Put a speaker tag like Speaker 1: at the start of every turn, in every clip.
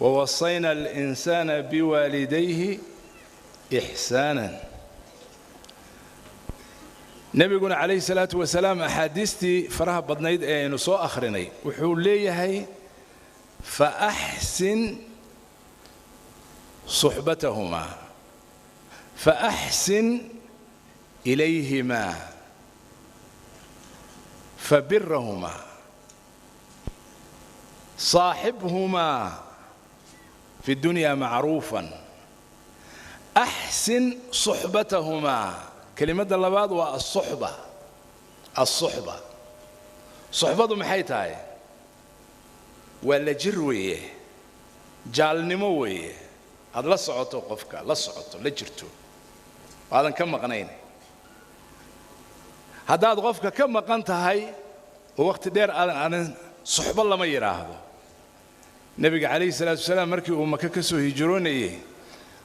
Speaker 1: ووصينا الإنسان بوالديه إحسانا. نبينا عليه الصلاة والسلام أحاديثتي فرها بدنيد نصو آخريني وحول ليه فأحسن صحبتهما فأحسن إليهما فبرهما صاحبهما في الدنيا معروفا أحسن صحبتهما. كلمة اللباد والصحبة صحبة محيطها ولا جروية جال نموية هذا لا صعوته قفك لا صعوته لا جرته هذا كم مقنين هذا قفك كم مقنت هاي ووقت دير أنا صحبة الله ما يراهده. نبي عليه الصلاة والسلام مركي ومككسو هجروني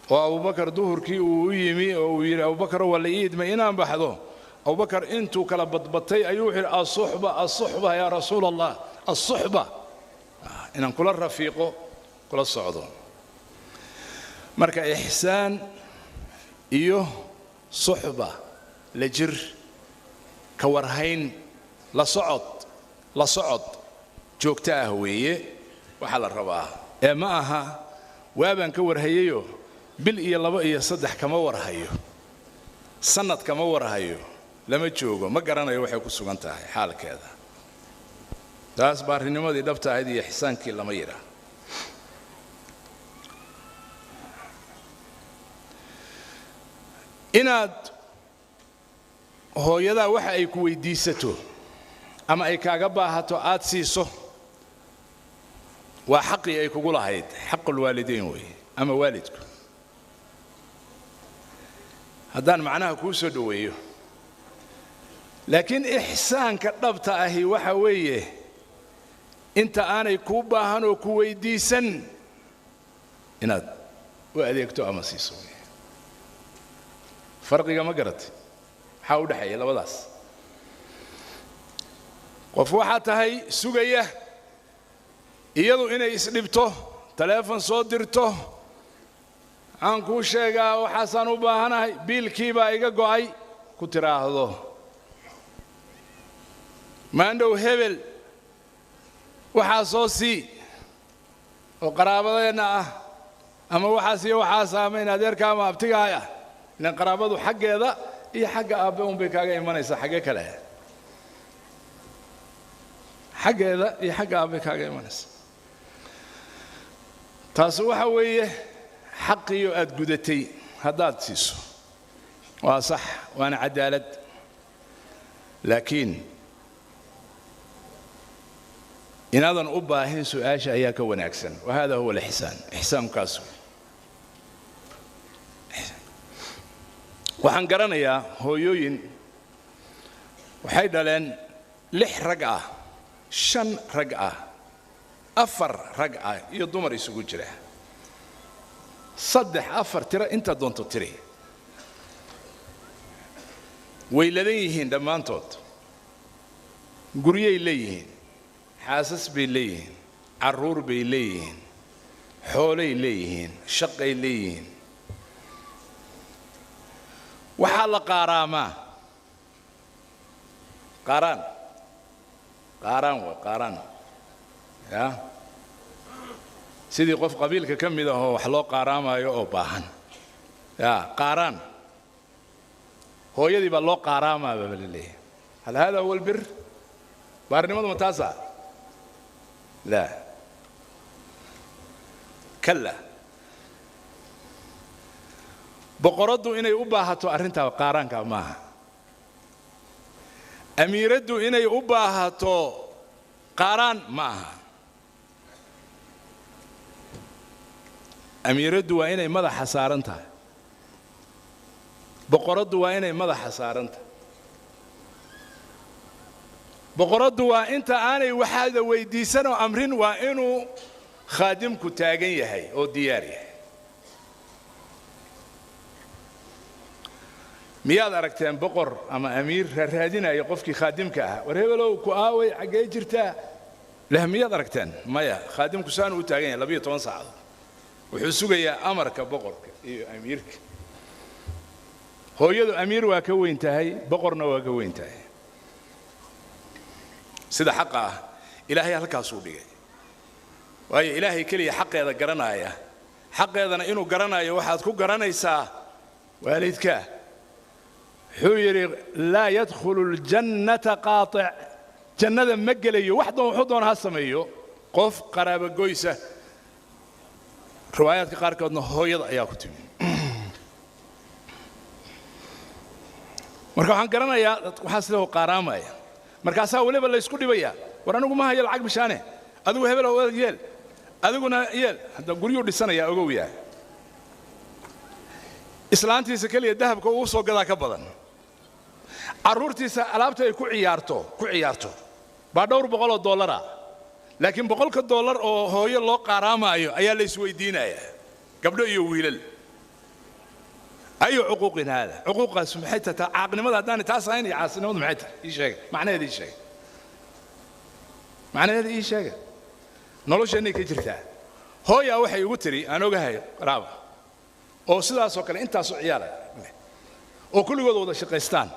Speaker 1: وأبو بكر ظهر كي ويمي أو أبو بكر ولا إيد ما ينام بحضه أبو بكر أنتو كلا بطبطي أيوح الصحبة يا رسول الله الصحبة إن كل الرفيق كل الصعدون مركا إحسان إيوه صحبة لجر كورهين لصعد جوكتاه ويه وحل الرباه معها وابن كورهيو بل إيه لبا إيه صدح كما ورهيو سند كما ورهيو لما تشوفه ما قرنا يروح يكسو أنت حالك هذا داس بارني دي دفتة هذه إحسان كي لما يرى إناد هو يدا وح أي كوي ديسته أما أي كعبها هتو آتسيسه وحقي أي كقول هيد حق الوالدين وي أما والدكم هذا معناه كوسو دويه لكن إحسان كتبت أهي وحويه أنت أنا يكوبا هنو كوي ديسن إناد وأديك تو أمسيسوي فرقي ما قرت حاول حي لا بداس وفوحتها هي سجية iyadu inay isdhibto telefoon soo dirto aan ku sheegaa waxaan u baahanahay biilkii baa iga go'ay ku tiraahdo maandhow hebel waxa soo sii oo qaraabadeena ah ama waxa saameyn adeerka ama abtigaaya in qaraabadu xageeda iyo xagga aabe un bay kaaga imanaysaa xagga kale xageeda iyo xagga aabe kaaga imanaysaa تاسو وحويه حقي أتجدتي هذا تسيسو وصح وأنا عدالة لكن إن هذا أبا هنسو آشا إياك ونكسن وهذا هو الإحسان إحسان كاسو وحنقرنا يا هويين وحيدا لن لح رقعة شن رقعة أفر رجعة يضمر يسوق جراه صدح أفر ترى أنت دون تري ويلديهن دمان توت قريه ليهن حاسس بليهن عرور بليهن حولي ليهن شقي ليهن وحال قارامة قاران يا سيدي قف قبيلك كم إذا هو حلو قارامة يوباهن يا قاران هو يدي بالله قارامة بالله هل هذا هو البر؟ بارني متاسع لا كلا بقردو إني أباهتو أرنتا قاران كماها أميردو إني أباهتو قاران معها أميردو وإني ماذا حسارنتها بقردو وإني ماذا حسارنتها بقردو وإنت أنا وحده ويديسن أمرين وإنه خادم كتاجي هي أو دياري مياد أركتين بقر أما أمير هادينا يقفك خادمك ورهبلو كواوي عجاي جرتا له مياد أركتين مايا خادمك سان وتاجين لبيه 10 ساعة وحسوجيا أمرك بقرك أميرك هو يدو أمير وكوين تهي بقرنا وكوين تهي سيدا حقه إلهي هلك أصولي وأي إلهي كلي حق هذا قرنايا حق هذا إنه قرنايا واحد كو قرنا يسا والدك حير لا يدخل الجنة قاطع جنة مجلي وحده وحضن هالسميو قف قرابة جويسة روايات قارك إنه هو يضع يا كتب مركب عن قرنا يا وحصله قرامة يا مركب ساوي ولا يسكت بيا ورانو ما هي العقب شانه أدو هبل أو يل أدونا يل هذا قريو لسنا يا أقوياء إسلامتي سكلي الذهب كوسو قذا كبدن عرورتي سألابته كو عيارتو بعدور بقول $1 لكن بقول $1 أو هو يلا قرامة أيا ليس ويدينا يا قبله يويل أي حقوق هذا حقوق سمحتها عقل ماذا داني تاسعين يعاسنا وضمحتها إيش هيك معناه هذا إيش هيك معناه هذا إيش هيك نلوش إني كجرتها هو يا وحي يقتري أنا وجهي رابع أو سيدا سوكر أنت سعيالة أو كل جود وده شقيستان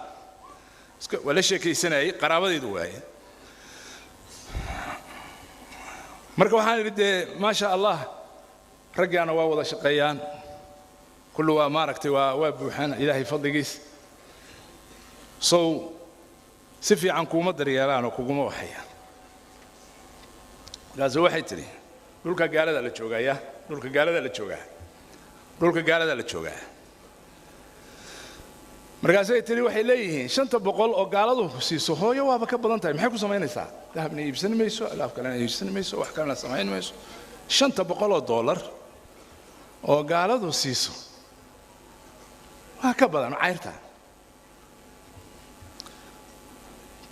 Speaker 1: ولا شيء كيسناي قرابة يدوي مركب حال ما شاء الله رجعنا وده شقيان كله ما ركتي وبوحنا إلهي فضل جيس سفي عنكم مدري يا لانو كوجم وحيا لازم واحد تري دولك قال هذا اللي تشوجا دولك قال هذا اللي تشوجا دولك قال هذا اللي تشوجا مركزي تري وحي ليه شنطة بقول أو قالوا سيسو هو يوا بكبر أنت محكو سمعين ساعة ذهب يبسن ميسو لا كلام يبسن ميسو وحكينا سمعين ميسو شنطة بقول $1 أو قالوا سيسو كبر أنا عيرتها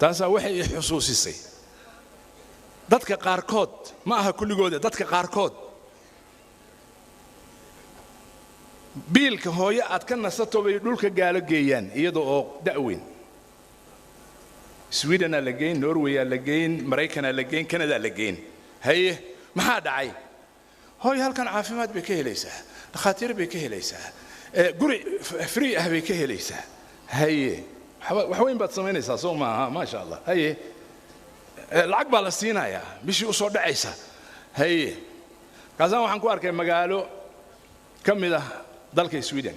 Speaker 1: تاسا وحي حسوسي سي dadka qaarkood ma aha kulligooda dadka qaarkood biilka hooyo aad ka nasato bay dhulka gaalo geeyaan iyadoo oo da'weyn Sweden la geyn Norway la geyn Mareykan la geyn Canada la geyn haye maxaa dhacay hooyo halkan caafimaad bay ka helaysaa dhakhaatiir bay ka helaysaa guri free ah bay ka helaysaa haye wax weyn baad sameynaysaa soo maaha ma sha Allah haye lacag baa la siinayaa bishii u soo dhacaysa haye kaasaan waxaan ku arkay magaalo kamid ah dalka Sweden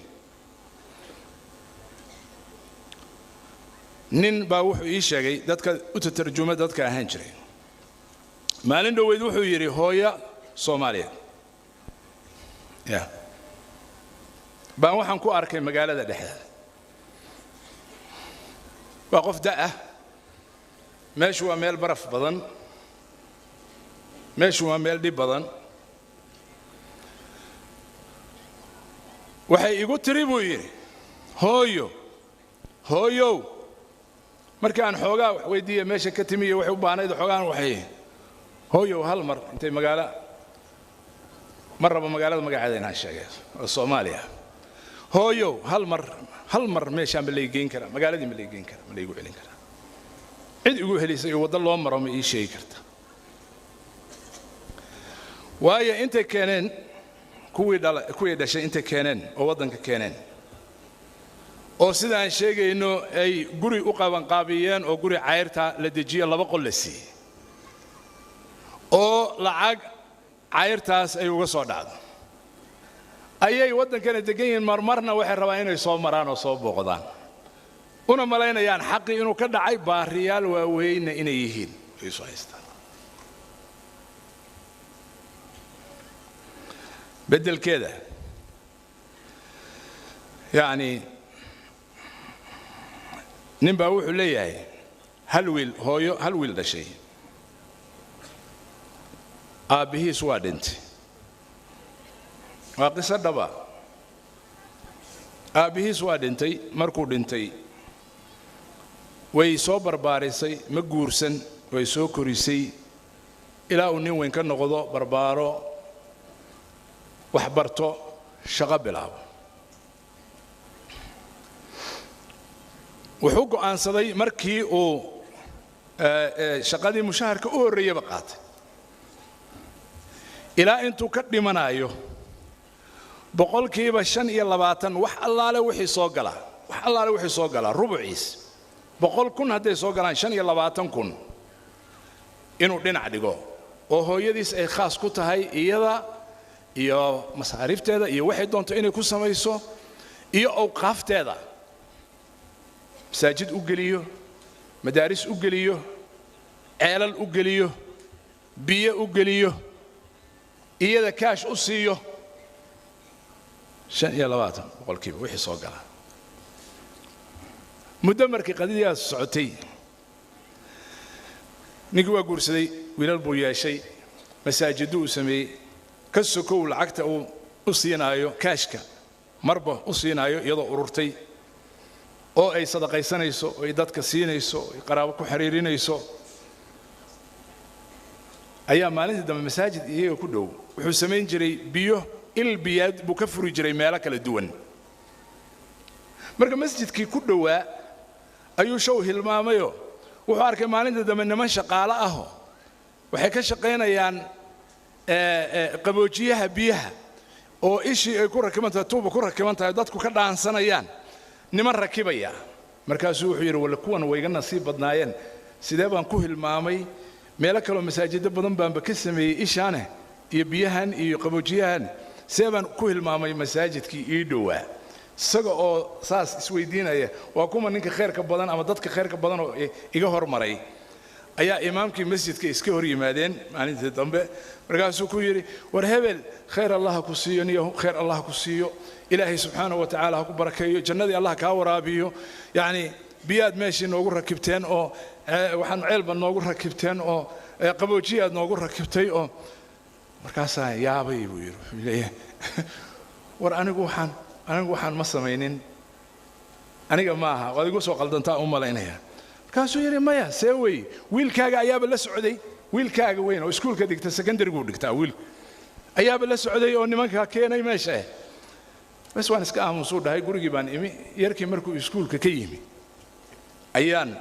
Speaker 1: nin baa wuxuu ii sheegay dadka u tarjuma dadka ahaan jiray maalin dhaweyd wuxuu yiri hooyo Soomaaliyeed baan waxaan ku arkay magaalada dhexdeeda waa qof daa meeshu waa meel baraf badan meeshu waa meel dhib badan waxay igu tiri buu yiri hooyo markaan xoogaa wax weydiiyay meesha ka timiyo waxay u baanayd xoogaan waxay hooyo hal mar intay maraba magaalada magaceeda inaan sheegay oo Soomaaliya hooyo hal mar meeshaan ma leegeyn kara magaaladii ma leegeyn kara ma leegu celin kara cid igu helisay wada loo maro ma ii sheegi karta waayo inta keeneen kuwii dhashay inta keeneen oo wadanka keeneen oo sidaan sheegayno ay guri u qaban qaabiyeen oo guri cayrta la dejiyo 2 qol la siiyay oo lacag cayrtaas ay uga soo dhacdo ayay wadankana degan yihiin marmarna waxay rabaan inay soo maraan oo soo booqdaan una malaynayaan xaqi inuu ka dhacay baariyaal waaweyn inay yihiin ay soo haystaan bedelkeeda yani ninba wuxuu leeyahay hal wiil dhashay aabihiis waa dhintay waa qisa dhaba aabihiis waa dhintay markuu dhintay way soo barbaarisay ma guursan way soo korisay ilaa uu nin weyn ka noqdo barbaaro wax barto shaqo bilaabo wuxuu go'aansaday markii uu shaqadii mushaharka u horeeyay qaatay ilaa intuu ka dhimanayo boqolkiiba 25 wax allaale wixii soo gala rubuciis 100,000 hadday soo galaan 25,000 inuu dhinac dhigo oo hooyadiis ay khaas ku tahay iyada iyo masaarifteeda iyo waxay doonto inay ku samayso iyo awqaafteeda masaajid u geliyo madaaris u geliyo ceelal u geliyo biyo u geliyo iyada kaash u siiyo 25 boqolkiiba wixii soo gala muddo markii qadiyadaas socotay ninkii waa guursaday wiilal buu yeeshay masaajidu uu sameeyey ka sokow lacagta uu u siinaayo kaashka marba u siinaayo iyadoo ururtay oo ay sadaqaysanayso oo ay dadka siinayso oo ay qaraabo ku xiriirinayso ayaa maalintii dambe masaajid iyaga ku dhow wuxuu samayn jiray biyo biyaad buu ka furi jiray meelo kala duwan marka masjidkii ku dhowaa ayuu show hilmaamayo wuxuu arkay maalintii dambe niman shaqaale ah waxay ka shaqaynayaan qaboojiyaha biyaha oo ishii ay ku rakibantahay tuuba ku rakibantahay dadku ka dhaansanayaan niman rakibaya markaasuu wuxuu yiri wala kuwan way iga nasiib badnaayeen sidee baan ku hilmaamay meelo kale masaajid badan baan ka sameeyay ishaane iyo biyahan iyo qaboojiyahan seeban ku hilmaamay masaajidkii ii dhowaa isaga oo saas isweydiinaya waa kuma ninka khayrka badan ama dadka khayrka badan oo iga hormaray ayaa imaamkii masjidka iska hor yimaadeen maalintii dambe markaasuu ku yiri war hebel khayr allah ku siiyo niyo khayr allah ku siiyo ilaahay subhanahu wa ta'ala ha ku barakeeyo jannadii allah ka waraabiyo yaani biyaad meeshii noogu rakibteen oo waxaan ceelba noogu rakibteen oo qaboojiyaad noogu rakibtay oo markaasaan yaabay buu yiri war anigu waxaan ma samaynin aniga maaha waad igu soo qaldantaa u malaynaya markaasuu yiri maya seeway wiilkaaga ayaaba la socday wiilkaaga weyn oo iskuulka dhigta secondary gu dhigta wiil ayaaba la socday oo nimanka keenay meesha bas waan iska aamusuu dhahay gurigii baan imi yarkii markuu iskuulka ka yimi ayaan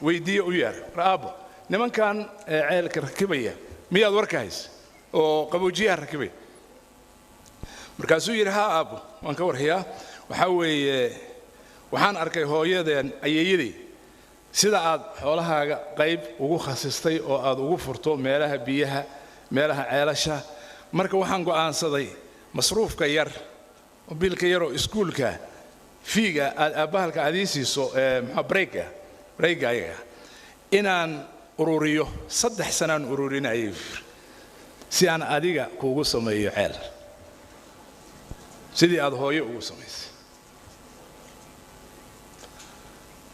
Speaker 1: weydiiyay u yar raabo nimankan ceelka rakibaya miyaad warkays oo qaboojiyaha rakibay markaasuu yiri ha aabo waan ka warhayaa waxa weeye waxaan arkay hooyadeen ayeeyadii sida aad xoolahaaga qayb ugu khasistay oo aad ugu furto meelaha biyaha meelaha ceelasha marka waxaan go'aansaday masruufka yar oo bilka yar oo iskuulka fiiga aad abahalka adiisiiso break ayaga inaan ururiyo 3 sanaan ururinayay si aan adiga kuugu sameeyo ceel sidii aad hooyo ugu samaysay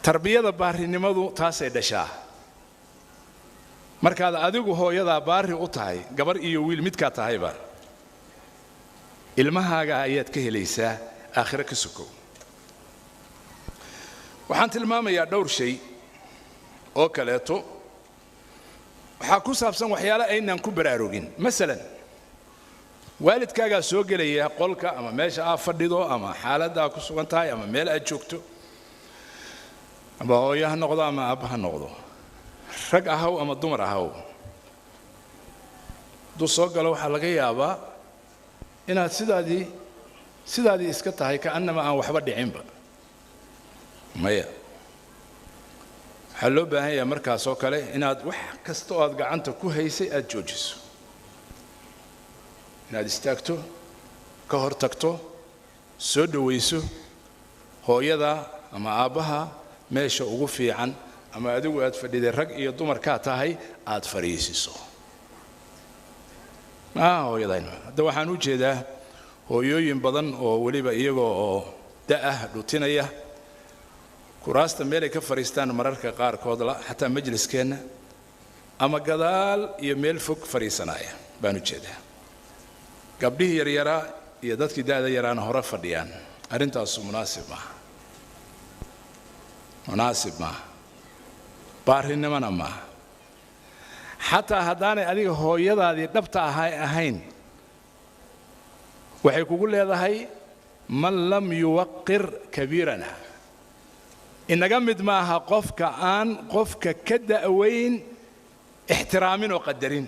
Speaker 1: tarbiyada baarinimadu taasay dhashaa markaad adigu hooyada baari u tahay gabar iyo wiil midka tahayba ilmahaaga ayaad ka helaysaa aakhira ka sukow waxaan tilmaamayaa dhowr shay oo kaleeto waxa ku saabsan waxyaalo aynaan ku baraarugin masalan waalidkaaga soo galaya qolka ama meesha aad fadhido ama xaaladda ku sugan tahay ama meel aad joogto ama hooyaha noqdo ama aabaha noqdo rag ahaw ama dumar ahaw duu soo galo waxa laga yaabaa inaad sidaadii iska tahay ka annama aan waxba dhicinba maya waxaa loo baahan yahay markaas oo kale inaad wax kasta oo aad gacanta ku haysay aad joojiso inaad istaagto ka hor tagto soo dhawayso hooyada ama aabaha meesha ugu fiican ama adigu aad fadhiday rag iyo dumar ka tahay aad fariisiso hooyadayna hadda waxaan u jeedaa hooyooyin badan oo waliba iyagoo oo da'ah dhutinaya kuraasta meel ay ka fariistaan mararka qaarkood la xataa majliskeena ama gadaal iyo meel fog fariisanaya baan u jeedaa gabdhihii yaryara iyo dadkii da'da yaraana hore fadhiyaan arrintaas munaasib ma baarinimana ma xataa haddaanay adiga hooyadaadii dhabta ahayn waxay kugu leedahay man lam yuwaqqir kabiirana inaga mid maaha qofka aan qofka ka da'weyn ixtiraamin oo qadarin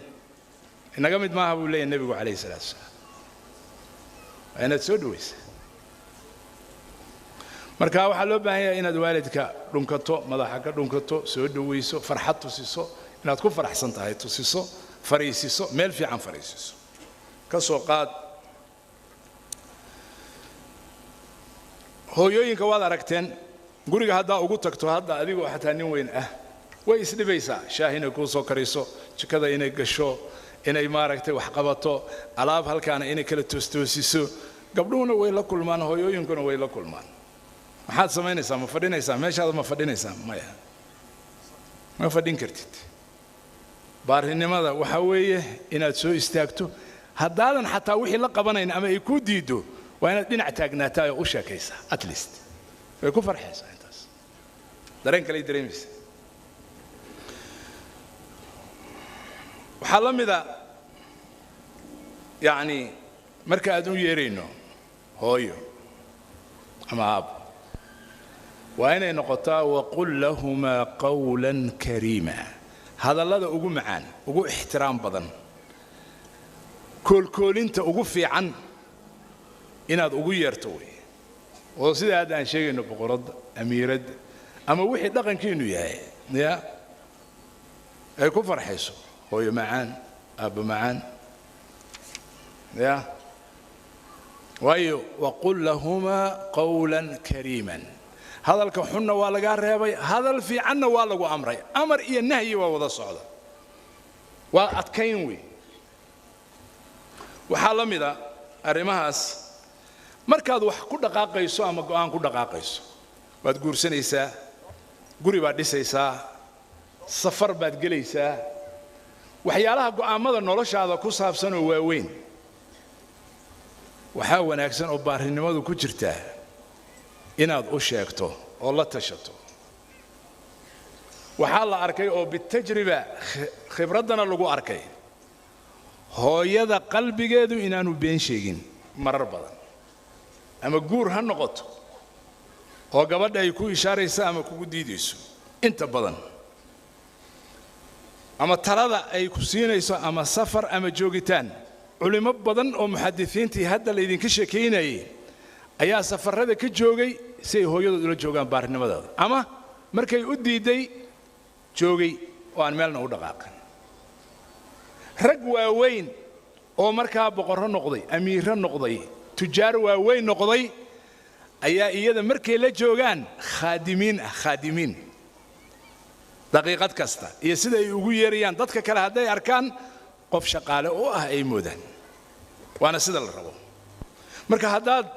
Speaker 1: inaga mid maaha buu leeyahay nabigu calayhi salaatu wasalaam inaad soo dhawaysaa marka waxa loo baahan yahay inaad waalidka dhunkato madaxa ka dhunkato soo dhawayso farxad tusiso inaad ku faraxsan tahay tusiso fariisiso meel fiican fariisiso ka soo qaad hooyooyinka waad aragteen guriga hadda ugu tagto hadda adigoo xataa nin weyn ah way isdhibaysaa shaahina ku soo kariso jikada inay gasho inay maaragtay wax qabato alaab halkaana inay kala toostoosiso gabdhuhuna way la kulmaan hooyooyinkuna way la kulmaan maxaad samaynaysaa ma fadhinaysaa meeshaada ma fadhinaysaa maya ma fadhin kartid baarinimada waxa weeye inaad soo istaagto haddaadan xataa wixii la qabanayn ama ay ku diido waa inaad dhinac taagnaataa oo u sheekaysaa at least way ku farxaysaa intaas dareen kale dareemaysaa waxaa la mida yacni marka aad u yeerayno hooyo ama aab waa inay noqotaa waqul lahumaa qawlan kariima hadallada ugu macaan ugu ixtiraam badan koolkoolinta ugu fiican inaad ugu yeerto way oo sida aad aan sheegayno boqorada amiirada ama wixii dhaqankiinu yahay ya ay ku farxayso hooyo macaan aabba macaan ya waayo waqul lahumaa qawlan kariiman hadalka xunna waa laga reebay hadal fiicanna waa lagu amray amar iyo nahyi waa wada socda waa adkayn way waxa la mida arimahaas markaad wax ku dhaqaaqayso ama go'aan ku dhaqaaqayso waad guursanaysaa guri baad dhisaysaa safar baad gelaysaa waxyaalaha go'aamada noloshaada ku saabsan oo waaweyn waxa wanaagsan oo baarinimadu ku jirta inaad u sheegto oo la tashato waxa la arkay oo bitajriba khibradana lagu arkay hooyada qalbigeedu inaanu been sheegin marar badan ama guur ha noqoto oo gabadha ay ku ishaaraysa ama kugu diidayso inta badan ama talada ay ku siinayso ama safar ama joogitaan culimo badan oo muxadisiintii hadda la idinka sheekeynayay ayaa safarada ka joogay si ay hooyadooda ula joogaan baarnimadooda ama markay u diiday joogay oo aan meelna u dhaqaaqin rag waaweyn oo markaa boqorro noqday amiirro noqday tujaar waaweyn noqday ayaa iyada markay la joogaan khaadimiin daqiiqad kasta iyo sida ay ugu yeerayaan dadka kale hadday arkaan qof shaqaale oo ah ay moodaan waana sida la rabo marka haddaad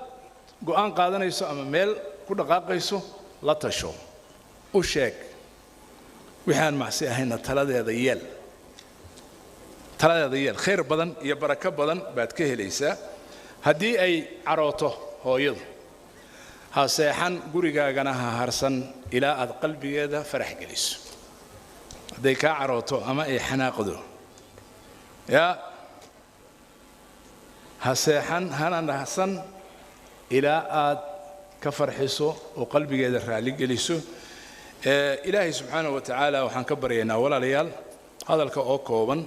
Speaker 1: go'aan qaadanayso ama meel ku dhaqaaqayso la tasho u sheeg waxaan macsi ahayna taladeeda yeel khayr badan iyo barako badan baad ka helaysaa haddii ay carooto hooyadu ha seexan gurigaagana ha harsan ilaa aad qalbigeeda farax geliso hadday kaa carooto ama ay xanaaqdo ya ha seexan hana nahsan ilaa aad ka farxiso oo qalbigeeda raali geliso ilaahay subxaanahu wa tacaala waxaan ka baryaynaa walaalayaal hadalka oo kooban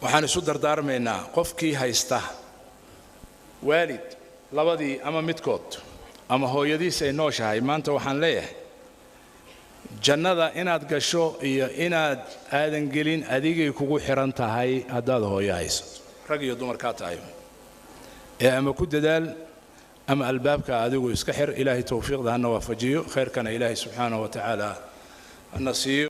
Speaker 1: waxaan isu dardaarmaynaa qofkii haysta waalid labadii ama midkood ama hooyadiis ay nooshahay maanta waxaan leeyahay jannada inaad gasho iyo inaad aadan gelin adigay kugu xiran tahay haddaad hooyo haysato rag iyo dumar kaa tahay ama ku dadaal ama albaabka adigu iska xir ilaahay tawfiiqda hana waafajiyo khayrkana ilaahay subxaanahu wa tacaala hana siiyo